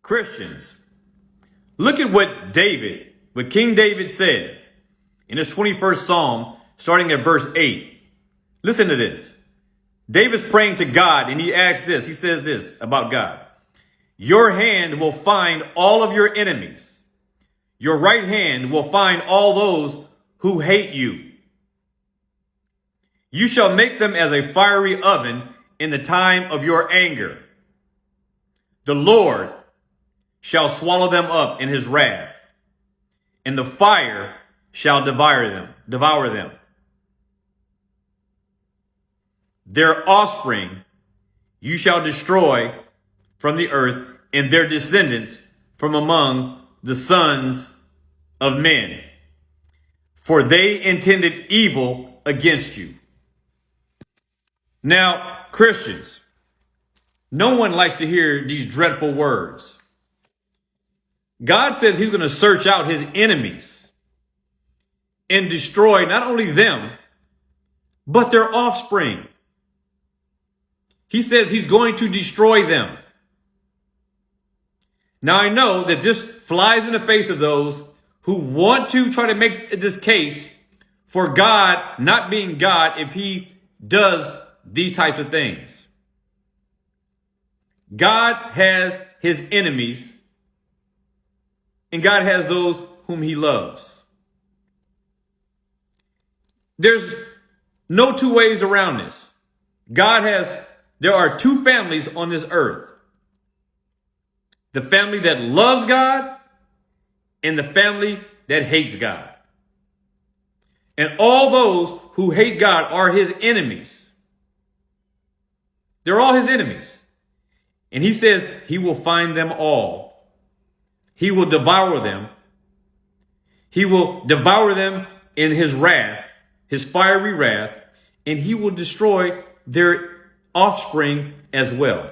Christians, look at what King David says in his 21st Psalm, starting at verse 8. Listen to this. David's praying to God, and he asks this. He says this about God. Your hand will find all of your enemies. Your right hand will find all those who hate you. You shall make them as a fiery oven in the time of your anger. The Lord shall swallow them up in his wrath, and the fire shall devour them. Their offspring you shall destroy from the earth, and their descendants from among the sons of men. For they intended evil against you. Now, Christians, no one likes to hear these dreadful words. God says he's going to search out his enemies and destroy not only them, but their offspring. He says he's going to destroy them. Now, I know that this flies in the face of those who want to try to make this case for God not being God if he does these types of things. God has his enemies, and God has those whom he loves. There's no two ways around this. There are two families on this earth. The family that loves God and the family that hates God. And all those who hate God are his enemies. They're all his enemies. And he says he will find them all. He will devour them. He will devour them in his wrath, his fiery wrath, and he will destroy their offspring as well.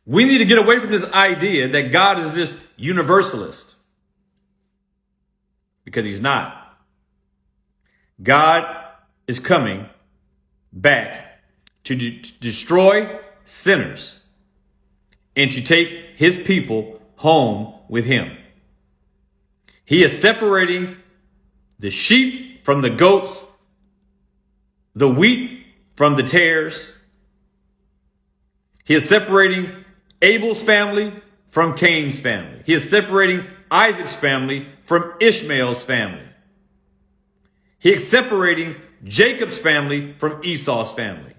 We need to get away from this idea that God is this universalist, because he's not. God is coming back to destroy sinners and to take his people home with him. He is separating the sheep from the goats, the wheat from the tares. He is separating Abel's family from Cain's family. He is separating Isaac's family from Ishmael's family. He is separating Jacob's family from Esau's family.